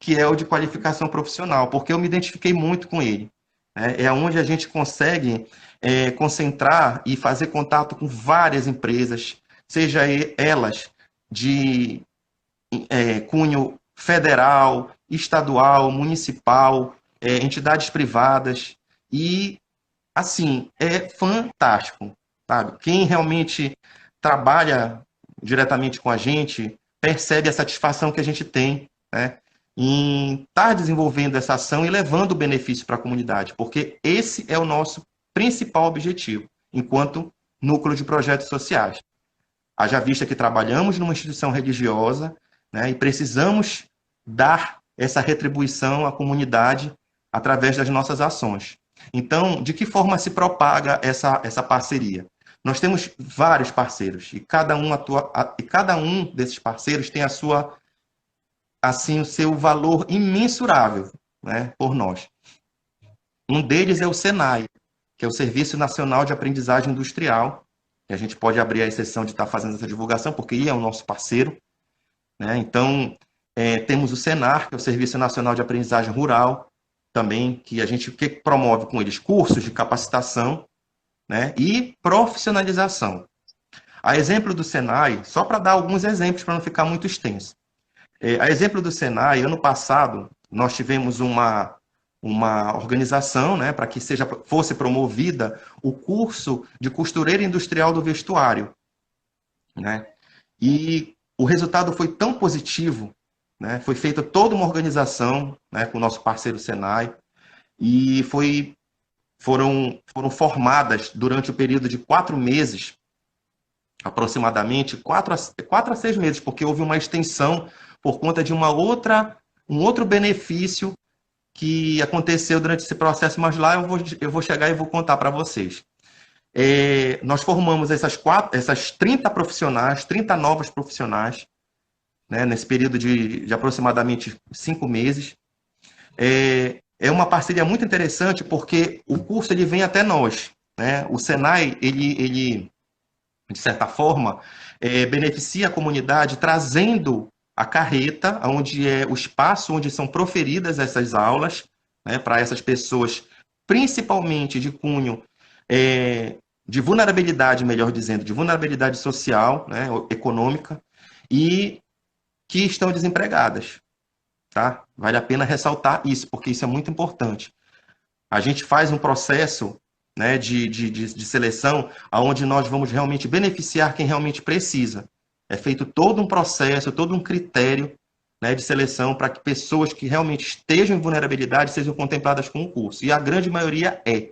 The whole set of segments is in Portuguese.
que é o de qualificação profissional, porque eu me identifiquei muito com ele, né? É onde a gente consegue concentrar e fazer contato com várias empresas, seja elas de cunho federal, estadual, municipal, entidades privadas, e, assim, é fantástico, sabe? Quem realmente trabalha diretamente com a gente percebe a satisfação que a gente tem, né, em estar desenvolvendo essa ação e levando benefício para a comunidade, porque esse é o nosso principal objetivo, enquanto núcleo de projetos sociais. Haja vista que trabalhamos numa instituição religiosa, né, e precisamos dar essa retribuição à comunidade através das nossas ações. Então, de que forma se propaga essa parceria? Nós temos vários parceiros e cada um desses parceiros tem o seu valor imensurável, né, por nós. Um deles é o SENAI, que é o Serviço Nacional de Aprendizagem Industrial. E a gente pode abrir a exceção de estar fazendo essa divulgação, porque ele é o nosso parceiro, né? Então, temos o SENAR, que é o Serviço Nacional de Aprendizagem Rural, também, que a gente promove com eles cursos de capacitação, né, e profissionalização. A exemplo do Senai, só para dar alguns exemplos para não ficar muito extenso. A exemplo do Senai, ano passado, nós tivemos uma organização, né, para que fosse promovida o curso de costureira industrial do vestuário, né? E o resultado foi tão positivo, né? Foi feita toda uma organização, né, com o nosso parceiro Senai, e foram formadas durante o período de 4 meses, aproximadamente 4 a 6 meses, porque houve uma extensão por conta de um outro benefício que aconteceu durante esse processo, mas lá eu vou chegar e vou contar para vocês. Nós formamos essas 30 profissionais, 30 novos profissionais, né, nesse período de aproximadamente 5 meses. É uma parceria muito interessante porque o curso ele vem até nós, né? O Senai, ele de certa forma, beneficia a comunidade trazendo a carreta, onde é o espaço onde são proferidas essas aulas, né, para essas pessoas, principalmente de cunho de vulnerabilidade, melhor dizendo, de vulnerabilidade social, né, econômica, e que estão desempregadas. Tá? Vale a pena ressaltar isso, porque isso é muito importante. A gente faz um processo, né, de seleção onde nós vamos realmente beneficiar quem realmente precisa. É feito todo um processo, todo um critério, né, de seleção para que pessoas que realmente estejam em vulnerabilidade sejam contempladas com o curso. E a grande maioria é.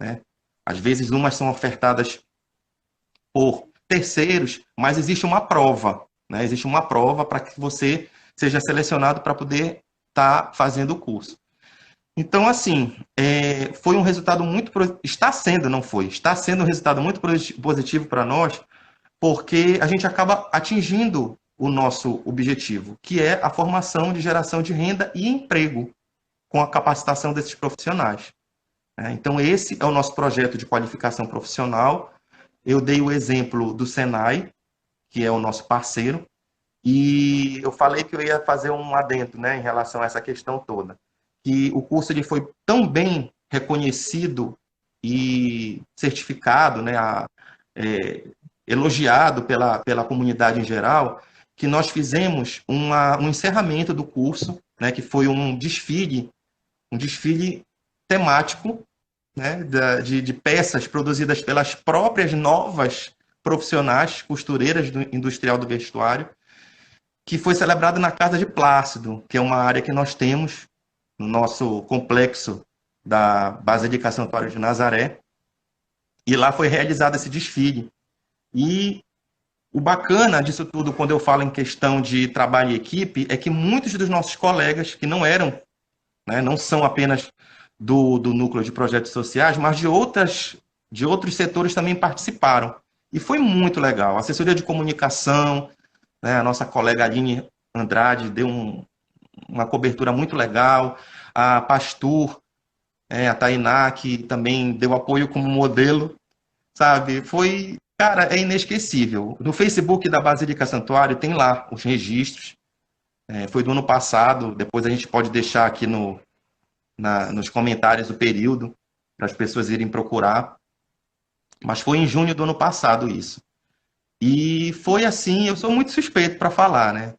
Né? Às vezes, umas são ofertadas por terceiros, mas existe uma prova. Né? Existe uma prova para que você seja selecionado para poder estar fazendo o curso. Então, assim, foi um resultado muito... Está sendo, não foi? Está sendo um resultado muito positivo para nós, porque a gente acaba atingindo o nosso objetivo, que é a formação de geração de renda e emprego com a capacitação desses profissionais. Então, esse é o nosso projeto de qualificação profissional. Eu dei o exemplo do Senai, que é o nosso parceiro, e eu falei que eu ia fazer um adendo, né, em relação a essa questão toda, que o curso ele foi tão bem reconhecido e certificado, né, elogiado pela comunidade em geral, que nós fizemos um encerramento do curso, né, que foi um desfile temático, né, de peças produzidas pelas próprias novas profissionais costureiras industrial do vestuário, que foi celebrado na Casa de Plácido, que é uma área que nós temos no nosso complexo da Basílica Santuário de Nazaré, e lá foi realizado esse desfile. E o bacana disso tudo, quando eu falo em questão de trabalho em equipe, é que muitos dos nossos colegas, que não eram, né, não são apenas do núcleo de projetos sociais, mas de outros setores também participaram. E foi muito legal. A assessoria de comunicação, né, a nossa colega Aline Andrade deu uma cobertura muito legal, a Pastur, a Tainá, que também deu apoio como modelo, sabe? Foi, cara, é inesquecível. No Facebook da Basílica Santuário tem lá os registros, foi do ano passado, depois a gente pode deixar aqui nos comentários o período, para as pessoas irem procurar, mas foi em junho do ano passado isso. E foi assim, eu sou muito suspeito para falar, né?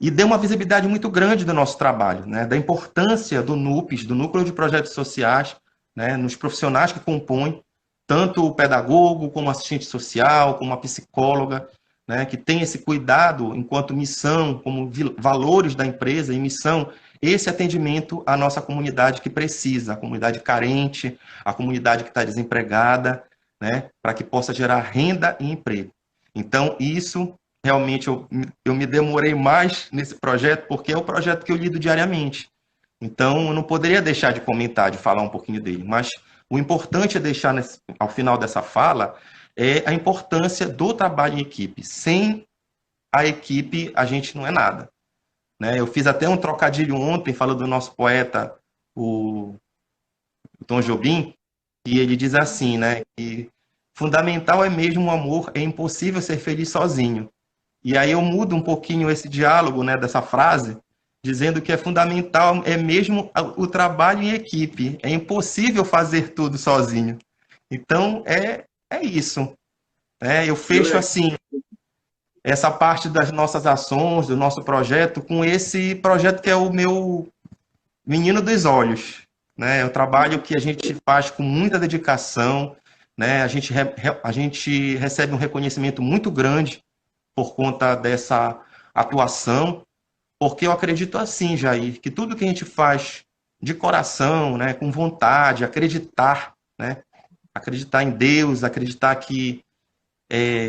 E deu uma visibilidade muito grande do nosso trabalho, né? Da importância do NUPES, do Núcleo de Projetos Sociais, né? Nos profissionais que compõem, tanto o pedagogo, como o assistente social, como a psicóloga, né? Que tem esse cuidado enquanto missão, como valores da empresa e missão, esse atendimento à nossa comunidade que precisa, a comunidade carente, a comunidade que está desempregada, né? Para que possa gerar renda e emprego. Então, isso realmente eu me demorei mais nesse projeto, porque é o projeto que eu lido diariamente. Então, eu não poderia deixar de comentar, de falar um pouquinho dele. Mas o importante é deixar, ao final dessa fala, é a importância do trabalho em equipe. Sem a equipe, a gente não é nada. Né? Eu fiz até um trocadilho ontem, falando do nosso poeta, o Tom Jobim, e ele diz assim, né, que fundamental é mesmo o amor, é impossível ser feliz sozinho. E aí eu mudo um pouquinho esse diálogo, né, dessa frase, dizendo que é fundamental é mesmo o trabalho em equipe. É impossível fazer tudo sozinho. Então, é isso. Eu fecho assim, essa parte das nossas ações, do nosso projeto, com esse projeto que é o meu menino dos olhos. Né? É um trabalho que a gente faz com muita dedicação, né? A gente recebe um reconhecimento muito grande por conta dessa atuação, porque eu acredito assim, Jair, que tudo que a gente faz de coração, né, com vontade, acreditar, né, acreditar em Deus, acreditar que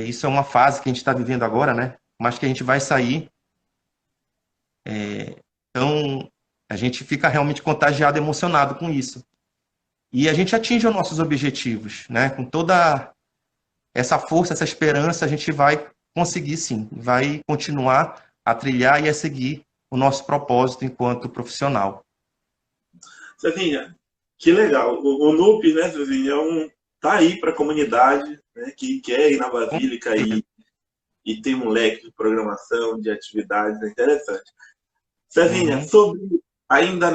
isso é uma fase que a gente está vivendo agora, né, mas que a gente vai sair. Então, a gente fica realmente contagiado, emocionado com isso. E a gente atinge os nossos objetivos, né, com toda essa força, essa esperança, a gente vai conseguir sim, vai continuar a trilhar e a seguir o nosso propósito enquanto profissional. Cezinha, que legal. O NUP, né, Cezinha, tá aí para a comunidade, né, que quer ir na Basílica e tem um leque de programação, de atividades, é interessante. Cezinha, sobre ainda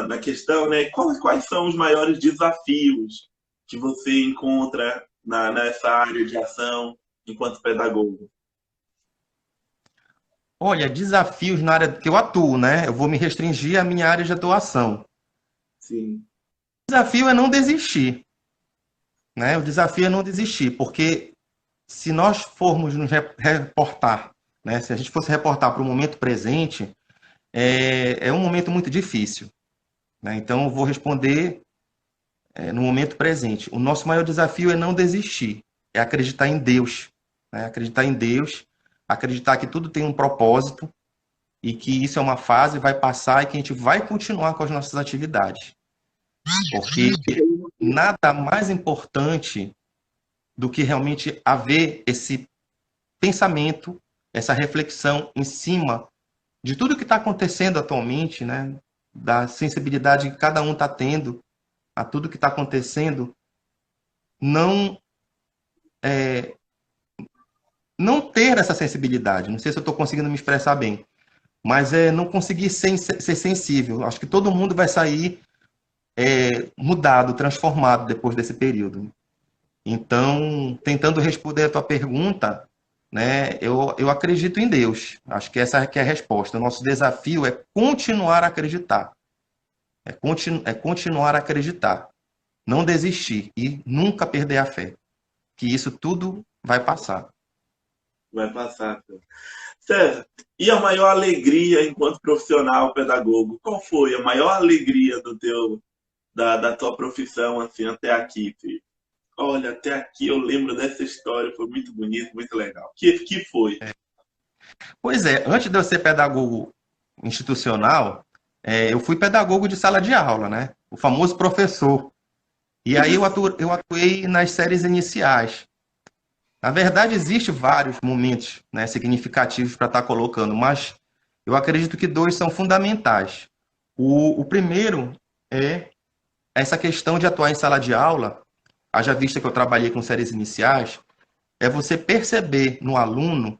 na questão, né, quais são os maiores desafios que você encontra nessa área de ação enquanto pedagogo? Olha, desafios na área que eu atuo, né? Eu vou me restringir à minha área de atuação. Sim. O desafio é não desistir, né? O desafio é não desistir, porque se nós formos nos reportar, né? Se a gente fosse reportar para o momento presente, é um momento muito difícil, né? Então, eu vou responder no momento presente. O nosso maior desafio é não desistir, é acreditar em Deus, né? Acreditar em Deus, acreditar que tudo tem um propósito e que isso é uma fase, vai passar e que a gente vai continuar com as nossas atividades. Porque nada mais importante do que realmente haver esse pensamento, essa reflexão em cima de tudo que está acontecendo atualmente, né? Da sensibilidade que cada um está tendo a tudo que está acontecendo, não não ter essa sensibilidade. Não sei se eu estou conseguindo me expressar bem, mas não conseguir ser sensível. Acho que todo mundo vai sair mudado, transformado depois desse período. Então, tentando responder a tua pergunta, né, eu acredito em Deus. Acho que essa é a resposta. O nosso desafio é continuar a acreditar. É continuar a acreditar. Não desistir e nunca perder a fé. Que isso tudo vai passar. Vai passar. César, e a maior alegria enquanto profissional pedagogo? Qual foi a maior alegria da tua profissão assim, até aqui, filho? Olha, até aqui eu lembro dessa história, foi muito bonito, muito legal. Que foi? Pois é, antes de eu ser pedagogo institucional, eu fui pedagogo de sala de aula, né? O famoso professor. E aí eu atuei nas séries iniciais. Na verdade, existem vários momentos, né, significativos para estar colocando, mas eu acredito que dois são fundamentais. O primeiro é essa questão de atuar em sala de aula, haja vista que eu trabalhei com séries iniciais, é você perceber no aluno,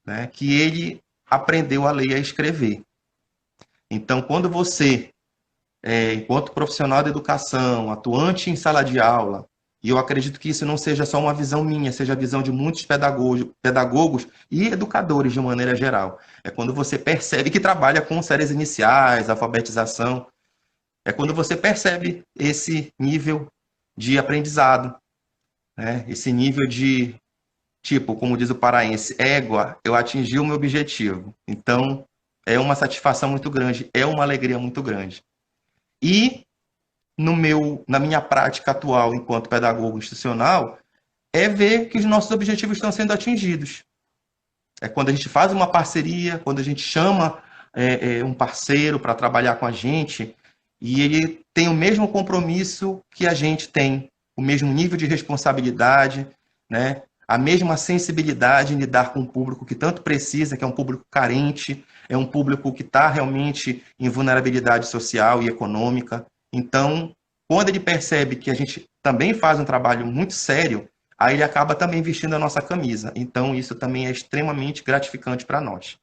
né, que ele aprendeu a ler e a escrever. Então, quando você, enquanto profissional da educação, atuante em sala de aula, e eu acredito que isso não seja só uma visão minha, seja a visão de muitos pedagogos e educadores de maneira geral. É quando você percebe que trabalha com séries iniciais, alfabetização, é quando você percebe esse nível de aprendizado, né? Esse nível de, tipo, como diz o paraense, égua, eu atingi o meu objetivo. Então, é uma satisfação muito grande, é uma alegria muito grande. E na minha prática atual enquanto pedagogo institucional, é ver que os nossos objetivos estão sendo atingidos. É quando a gente faz uma parceria, quando a gente chama um parceiro para trabalhar com a gente e ele tem o mesmo compromisso que a gente tem, o mesmo nível de responsabilidade, né? A mesma sensibilidade em lidar com um público que tanto precisa, que é um público carente, é um público que está realmente em vulnerabilidade social e econômica. Então, quando ele percebe que a gente também faz um trabalho muito sério, aí ele acaba também vestindo a nossa camisa. Então, isso também é extremamente gratificante para nós.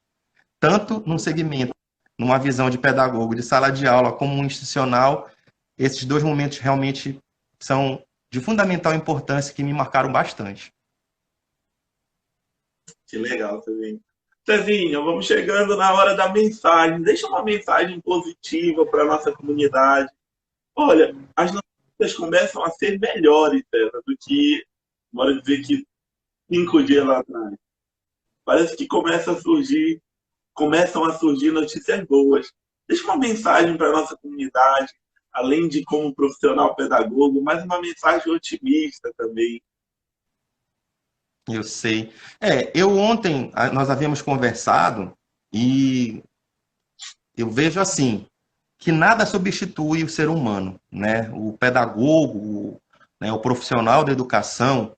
Tanto num segmento, numa visão de pedagogo, de sala de aula, como um institucional, esses dois momentos realmente são de fundamental importância que me marcaram bastante. Que legal, Cezinha. Cezinha, vamos chegando na hora da mensagem. Deixa uma mensagem positiva para a nossa comunidade. Olha, as notícias começam a ser melhores, César, do que, bora dizer que 5 dias lá atrás. Parece que começam a surgir notícias boas. Deixa uma mensagem para a nossa comunidade, além de como profissional pedagogo, mas uma mensagem otimista também. Eu sei. Eu ontem, nós havíamos conversado e eu vejo assim, que nada substitui o ser humano, né? O pedagogo, né, o profissional da educação,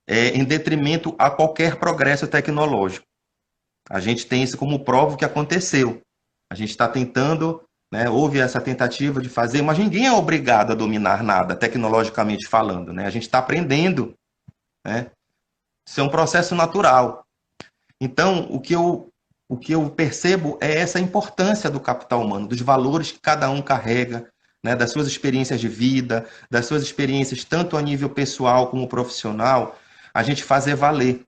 em detrimento a qualquer progresso tecnológico. A gente tem isso como prova que aconteceu. A gente está tentando, né, houve essa tentativa de fazer, mas ninguém é obrigado a dominar nada, tecnologicamente falando, né? A gente está aprendendo, né? Isso é um processo natural. Então, o que eu percebo é essa importância do capital humano, dos valores que cada um carrega, né, das suas experiências de vida, das suas experiências tanto a nível pessoal como profissional, a gente fazer valer,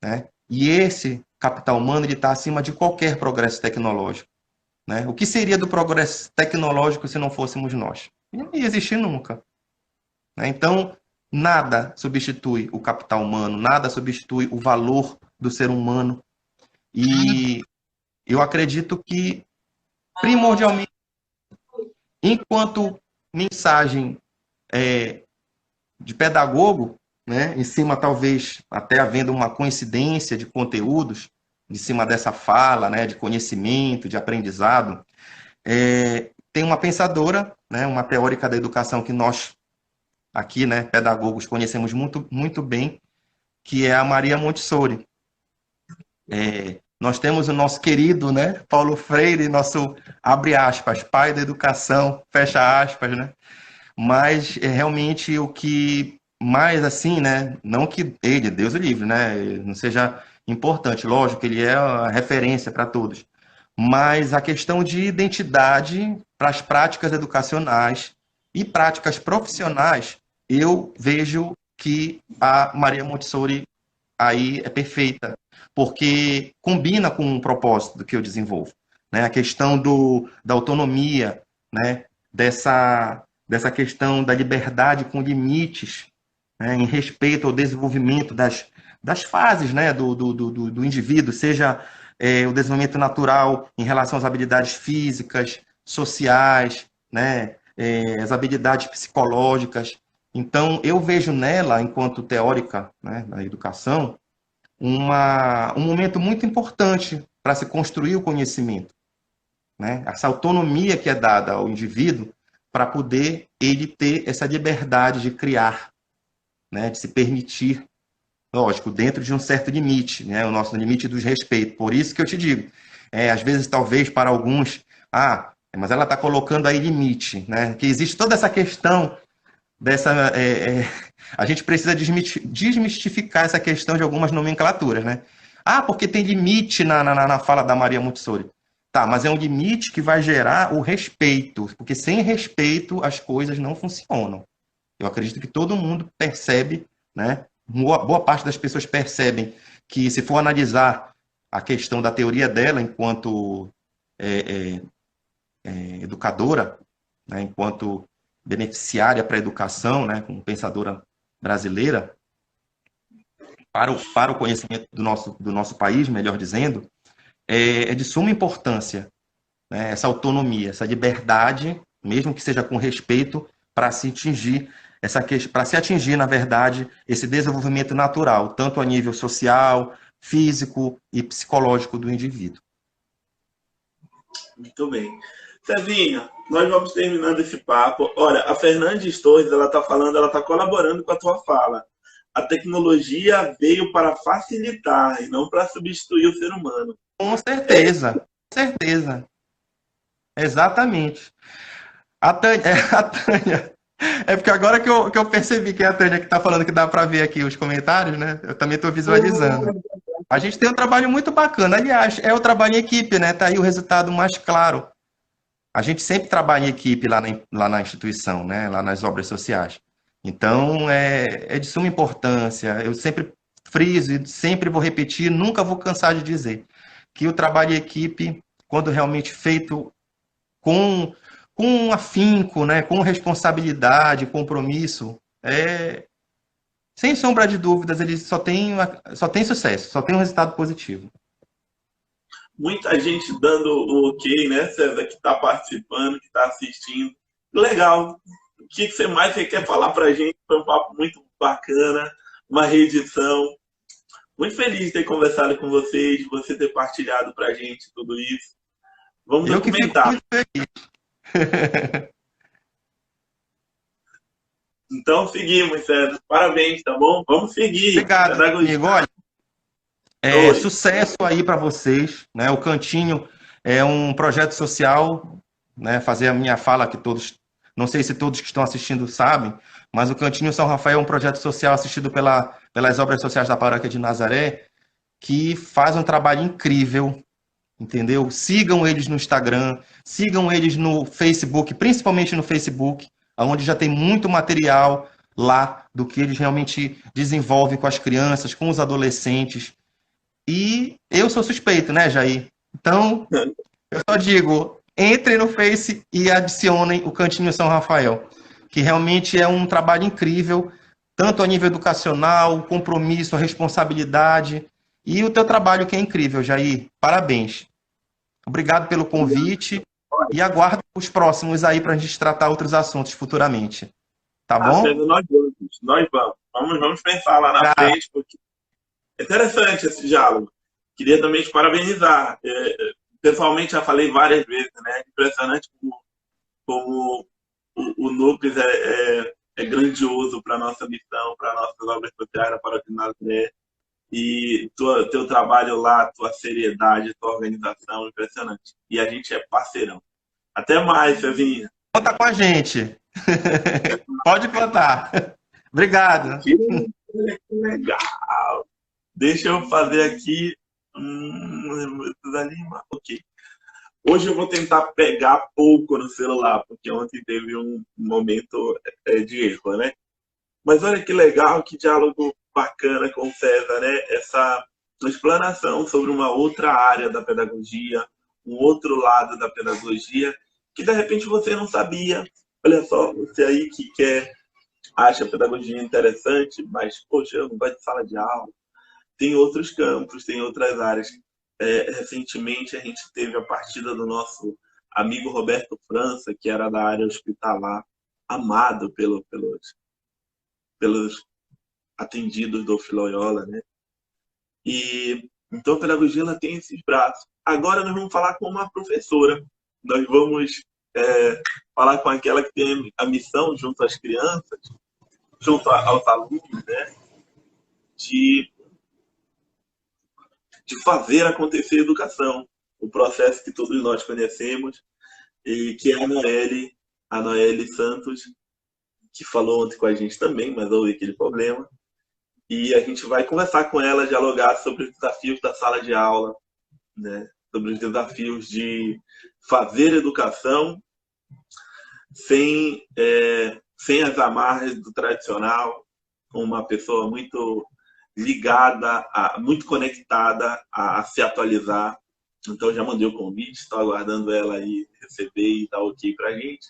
né? E esse capital humano está acima de qualquer progresso tecnológico, né? O que seria do progresso tecnológico se não fôssemos nós? Não ia existir nunca, né? Então, nada substitui o capital humano, nada substitui o valor do ser humano. E eu acredito que, primordialmente, enquanto mensagem de pedagogo, né, em cima talvez até havendo uma coincidência de conteúdos, em cima dessa fala, né, de conhecimento, de aprendizado, tem uma pensadora, né, uma teórica da educação que nós, aqui, né, pedagogos, conhecemos muito, muito bem, que é a Maria Montessori. Nós temos o nosso querido, né, Paulo Freire, nosso, abre aspas, pai da educação, fecha aspas, né? Mas realmente o que mais assim, né, não que ele, Deus o livre, né, não seja importante, lógico que ele é a referência para todos, mas a questão de identidade para as práticas educacionais e práticas profissionais, eu vejo que a Maria Montessori aí é perfeita, porque combina com o propósito que eu desenvolvo, né? A questão da autonomia, né? Dessa questão da liberdade com limites, né? Em respeito ao desenvolvimento das fases, né? do indivíduo, seja o desenvolvimento natural em relação às habilidades físicas, sociais, né? As habilidades psicológicas. Então, eu vejo nela, enquanto teórica, né, da educação, um momento muito importante para se construir o conhecimento, né? Essa autonomia que é dada ao indivíduo para poder ele ter essa liberdade de criar, né? De se permitir, lógico, dentro de um certo limite, né? O nosso limite dos respeitos. Por isso que eu te digo, às vezes, talvez, para alguns, mas ela está colocando aí limite, né? Que existe toda essa questão a gente precisa desmistificar essa questão de algumas nomenclaturas, né? Ah, porque tem limite na fala da Maria Montessori. Tá, mas é um limite que vai gerar o respeito, porque sem respeito as coisas não funcionam. Eu acredito que todo mundo percebe, né? Boa parte das pessoas percebem que, se for analisar a questão da teoria dela enquanto é, educadora, né, enquanto beneficiária para a educação, né, como pensadora brasileira, para o conhecimento do nosso país, melhor dizendo, é de suma importância, né, essa autonomia, essa liberdade, mesmo que seja com respeito, para se atingir na verdade, esse desenvolvimento natural, tanto a nível social, físico e psicológico do indivíduo. Muito bem. Cezinha, nós vamos terminando esse papo. Olha, a Fernandes Torres, ela está falando, ela está colaborando com a tua fala. A tecnologia veio para facilitar e não para substituir o ser humano. Com certeza, com certeza. Exatamente. A Tânia, é porque agora que eu percebi que é a Tânia que está falando, que dá para ver aqui os comentários, né? Eu também estou visualizando. A gente tem um trabalho muito bacana. Aliás, é o trabalho em equipe, né? Está aí o resultado mais claro. A gente sempre trabalha em equipe lá na instituição, né? Lá nas obras sociais. Então, é de suma importância. Eu sempre friso e sempre vou repetir, nunca vou cansar de dizer que o trabalho em equipe, quando realmente feito com afinco, né? Com responsabilidade, compromisso, sem sombra de dúvidas, ele só tem sucesso, só tem um resultado positivo. Muita gente dando o ok, né, César, que está participando, que está assistindo. Legal. O que você mais quer falar para a gente? Foi um papo muito bacana, uma reedição. Muito feliz de ter conversado com vocês, de você ter partilhado para a gente tudo isso. Vamos documentar. Então, seguimos, César. Parabéns, tá bom? Vamos seguir. Obrigado, amigo. Olha, sucesso aí para vocês, né? O Cantinho é um projeto social, né? Fazer a minha fala que todos, não sei se todos que estão assistindo sabem, mas o Cantinho São Rafael é um projeto social assistido pelas obras sociais da Paróquia de Nazaré, que faz um trabalho incrível, entendeu? Sigam eles no Instagram, sigam eles no Facebook, principalmente no Facebook, onde já tem muito material lá do que eles realmente desenvolvem com as crianças, com os adolescentes. E eu sou suspeito, né, Jair? Então, eu só digo, entrem no Face e adicionem o Cantinho São Rafael, que realmente é um trabalho incrível, tanto a nível educacional, o compromisso, a responsabilidade, e o teu trabalho que é incrível, Jair. Parabéns. Obrigado pelo convite e aguardo os próximos aí para a gente tratar outros assuntos futuramente. Tá bom? Nós vamos. Vamos pensar lá na frente, porque é interessante esse diálogo. Queria também te parabenizar. Pessoalmente, já falei várias vezes, né? Impressionante como o Núcleos é grandioso para a nossa missão, para nossas obras sociais, para o Nazaré. E teu trabalho lá, tua seriedade, tua organização, impressionante. E a gente é parceirão. Até mais, Cezinha. Conta com a gente. Pode contar. Obrigado. Que legal. Deixa eu fazer aqui. Ok. Hoje eu vou tentar pegar pouco no celular, porque ontem teve um momento de erro, né? Mas olha que legal, que diálogo bacana com o César, né? Essa explanação sobre uma outra área da pedagogia, um outro lado da pedagogia, que de repente você não sabia. Olha só, você aí que acha a pedagogia interessante, mas, poxa, eu não gosto de sala de aula. Tem outros campos, tem outras áreas. Recentemente a gente teve a partida do nosso amigo Roberto França, que era da área hospitalar, amado pelos atendidos do Filiola, né? E então a pedagogia ela tem esses braços. Agora nós vamos falar com uma professora. Nós vamos falar com aquela que tem a missão junto às crianças, junto aos alunos, né? De fazer acontecer a educação, o processo que todos nós conhecemos, e que é a Noelle Santos, que falou ontem com a gente também, mas houve aquele problema. e a gente vai conversar com ela, dialogar sobre os desafios da sala de aula, né? Sobre os desafios de fazer educação sem as amarras do tradicional, com uma pessoa muito ligada, muito conectada a se atualizar. Então, já mandei o convite, estou aguardando ela aí receber e dar ok para a gente.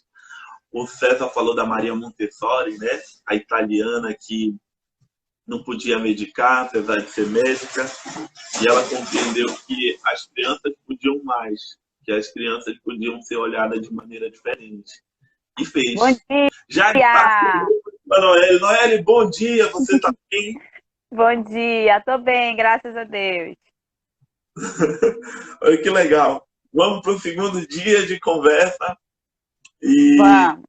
O César falou da Maria Montessori, né? A italiana que não podia medicar, apesar de ser médica, e ela compreendeu que as crianças podiam mais, que as crianças podiam ser olhadas de maneira diferente. E Bom fez. Já está dia! a Noelle. Noelle, bom dia, você está bem? Bom dia, tô bem, graças a Deus. Olha que legal. Vamos para o segundo dia de conversa e, Vamos.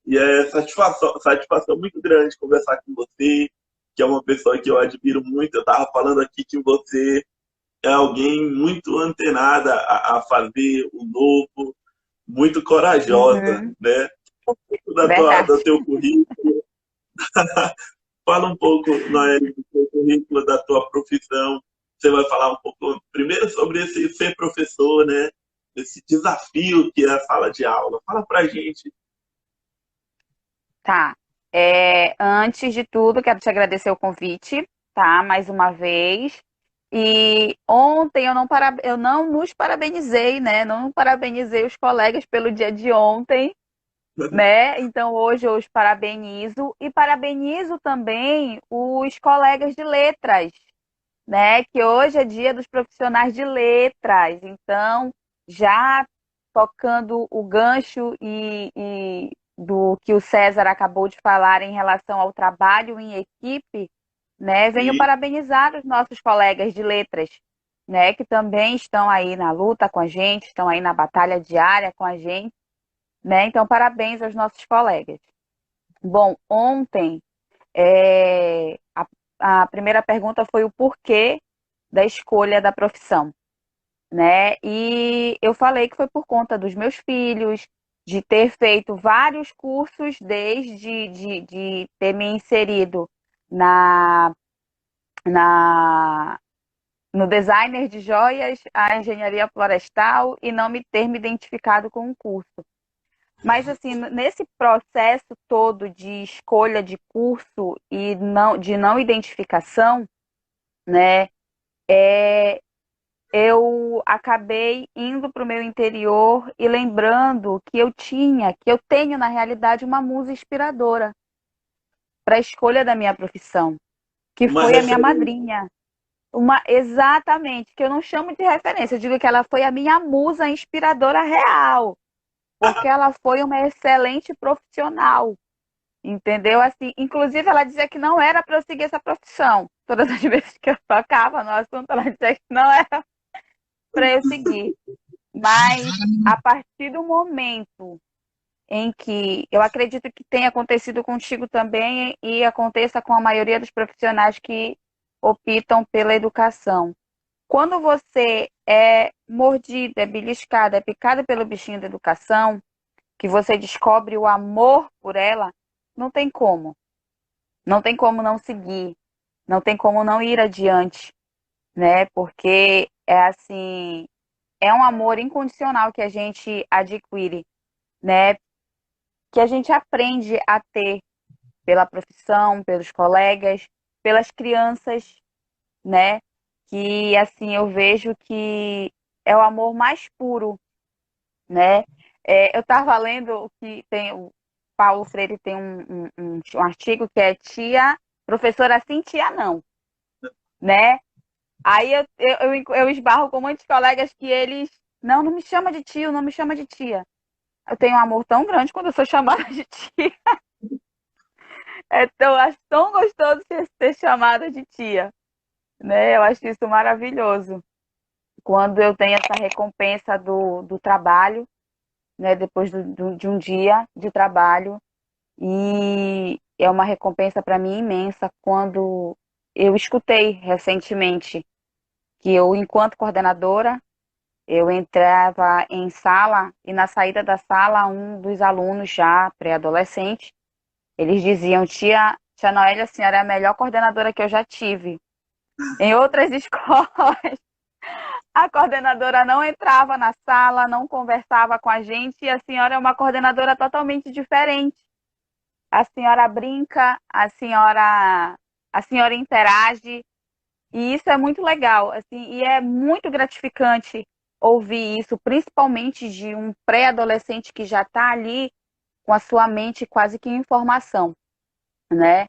e é satisfação muito grande conversar com você, que é uma pessoa que eu admiro muito. Eu estava falando aqui que você é alguém muito antenada a fazer o novo, muito corajosa, Uhum, né? verdade. Do teu currículo. Fala um pouco, Noelle, do teu currículo, da tua profissão. Você vai falar um pouco, primeiro, sobre esse ser professor, né? Esse desafio que é a sala de aula. Fala pra gente. Tá. Antes de tudo, quero te agradecer o convite, tá? Mais uma vez. E ontem eu não nos parabenizei, né? Não parabenizei os colegas pelo dia de ontem, né? Então hoje eu os parabenizo e parabenizo também os colegas de letras, né? Que hoje é dia dos profissionais de letras. Então, já tocando o gancho e do que o César acabou de falar em relação ao trabalho em equipe, né? Venho E, parabenizar os nossos colegas de letras, né? Que também estão aí na luta com a gente, estão aí na batalha diária com a gente, né? Então, parabéns aos nossos colegas. Bom, ontem a primeira pergunta foi o porquê da escolha da profissão, né? E eu falei que foi por conta dos meus filhos, de ter feito vários cursos desde de ter me inserido na, na no designer de joias, a engenharia florestal e não me ter me identificado com um curso. Mas assim, nesse processo todo de escolha de curso e de não identificação, né? Eu acabei indo para o meu interior e lembrando que eu tenho, na realidade, uma musa inspiradora para a escolha da minha profissão, que uma foi a minha referência. madrinha. Exatamente, que eu não chamo de referência, eu digo que ela foi a minha musa inspiradora real, porque ela foi uma excelente profissional, entendeu? Assim, inclusive, ela dizia que não era para eu seguir essa profissão. Todas as vezes que eu tocava no assunto, ela dizia que não era para eu seguir. Mas a partir do momento em que eu acredito que tenha acontecido contigo também e aconteça com a maioria dos profissionais que optam pela educação. Quando você é mordido, é beliscado, é picado pelo bichinho da educação, que você descobre o amor por ela, não tem como. Não tem como não seguir, não tem como não ir adiante, né? Porque é assim, é um amor incondicional que a gente adquire, né? Que a gente aprende a ter pela profissão, pelos colegas, pelas crianças, né? Que assim eu vejo que é o amor mais puro, né? Eu estava lendo que tem o Paulo Freire tem um artigo que é tia, professora sim, tia não, né? Aí eu esbarro com muitos colegas que eles não me chama de tio, não me chama de tia. Eu tenho um amor tão grande quando eu sou chamada de tia. Eu acho tão gostoso ser chamada de tia, né? Eu acho isso maravilhoso. Quando eu tenho essa recompensa do trabalho, né? Depois de um dia de trabalho. E é uma recompensa para mim imensa quando eu escutei recentemente que eu, enquanto coordenadora, eu entrava em sala e na saída da sala, um dos alunos já pré-adolescente, eles diziam, Tia Noélia, a senhora é a melhor coordenadora que eu já tive. Em outras escolas, a coordenadora não entrava na sala, não conversava com a gente, e a senhora é uma coordenadora totalmente diferente. A senhora brinca, a senhora interage, e isso é muito legal, assim, e é muito gratificante ouvir isso, principalmente de um pré-adolescente que já está ali com a sua mente quase que em formação, né?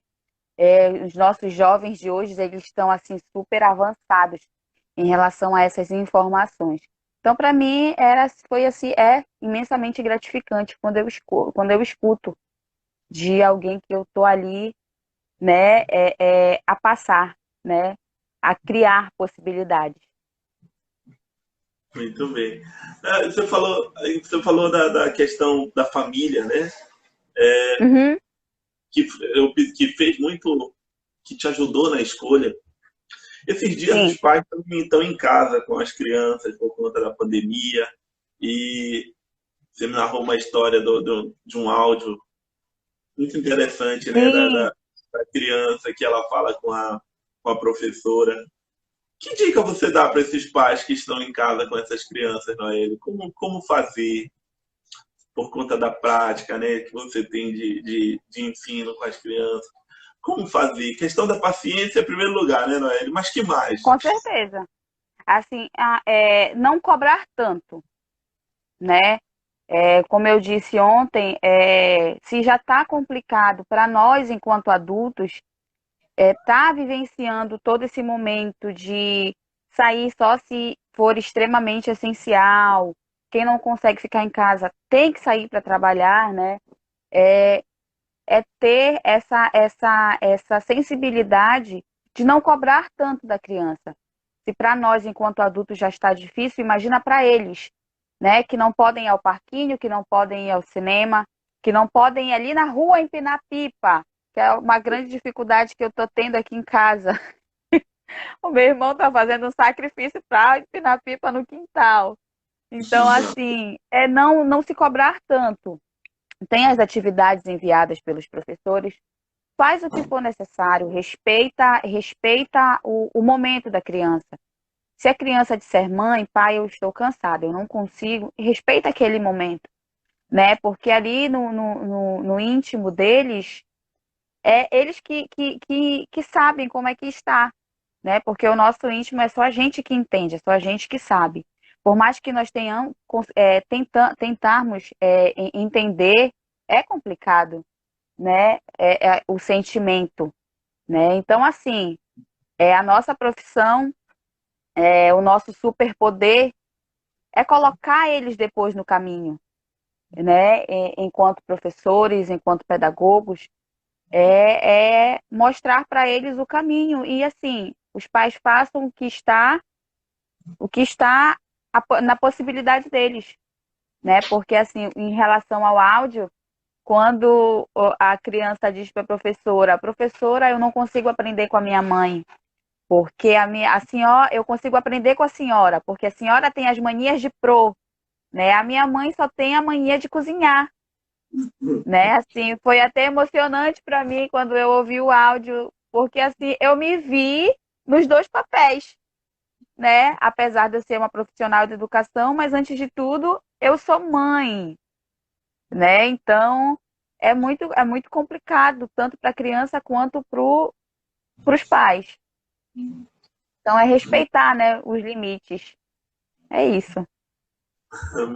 Os nossos jovens de hoje, eles estão assim super avançados em relação a essas informações. Então, para mim, foi assim, é imensamente gratificante quando eu escuto de alguém que eu estou ali, né, a passar, né, a criar possibilidades. Muito bem. Você falou da questão da família, né? Uhum. Que fez muito, que te ajudou na escolha. Esses dias Sim. os pais estão em casa com as crianças por conta da pandemia e você me narrou uma história de um áudio muito interessante, né? Sim. Da criança que ela fala com a professora. Que dica você dá para esses pais que estão em casa com essas crianças, Noelle? Como fazer por conta da prática, né, que você tem de ensino com as crianças? Como fazer? Questão da paciência em primeiro lugar, né, Noelle? Mas que mais? Com certeza. Assim, não cobrar tanto, né? Como eu disse ontem, se já está complicado para nós enquanto adultos, tá vivenciando todo esse momento de sair só se for extremamente essencial, quem não consegue ficar em casa tem que sair para trabalhar, né? É ter essa sensibilidade de não cobrar tanto da criança. Se para nós, enquanto adultos, já está difícil, imagina para eles, né? Que não podem ir ao parquinho, que não podem ir ao cinema, que não podem ir ali na rua empinar pipa, que é uma grande dificuldade que eu estou tendo aqui em casa. O meu irmão está fazendo um sacrifício para empinar pipa no quintal. Então, assim, não se cobrar tanto. Tem as atividades enviadas pelos professores, faz o que for necessário, respeita o momento da criança. Se a criança disser, mãe, pai, eu estou cansada, eu não consigo, respeita aquele momento, né? Porque ali no íntimo deles, eles que sabem como é que está, né? Porque o nosso íntimo é só a gente que entende, é só a gente que sabe. Por mais que nós tentarmos entender, é complicado, né? O sentimento, né? Então, assim, a nossa profissão, o nosso superpoder é colocar eles depois no caminho, né? Enquanto professores, enquanto pedagogos, mostrar para eles o caminho e assim os pais façam o que está na possibilidade deles, né? Porque assim, em relação ao áudio, quando a criança diz para a professora, eu não consigo aprender com a minha mãe, porque a senhora, eu consigo aprender com a senhora, porque a senhora tem as manias de pro, né? A minha mãe só tem a mania de cozinhar, né? Assim, foi até emocionante para mim quando eu ouvi o áudio, porque assim, eu me vi nos dois papéis, né? Apesar de eu ser uma profissional de educação, mas antes de tudo, eu sou mãe, né? Então, é muito complicado, tanto para a criança quanto para os pais. Então, é respeitar, né, os limites. É isso.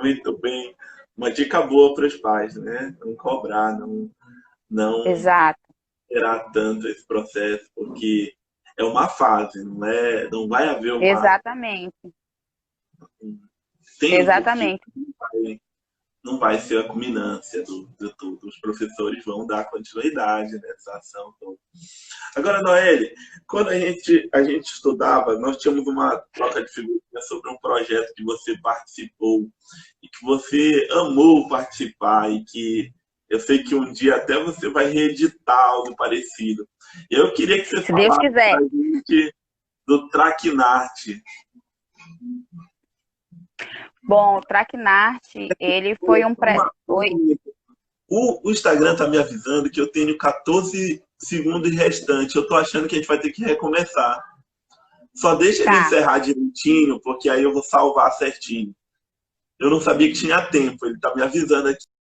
Muito bem. Uma dica boa para os pais, né? Não cobrar, não Exato. esperar tanto esse processo, porque é uma fase, não vai haver Exatamente. tempo que Exatamente. não vai ser a culminância de tudo. Os professores vão dar continuidade nessa ação toda. Agora, Noelle, quando a gente estudava, nós tínhamos uma troca de figurinhas sobre um projeto que você participou e que você amou participar e que eu sei que um dia até você vai reeditar algo parecido. E eu queria que você Se Deus falasse quiser. para a gente do Traquinarte. Bom, o Traquinarte, ele foi um Oi. O Instagram está me avisando que eu tenho 14 segundos restantes. Eu tô achando que a gente vai ter que recomeçar. Só deixa ele encerrar direitinho, porque aí eu vou salvar certinho. Eu não sabia que tinha tempo, ele tá me avisando aqui.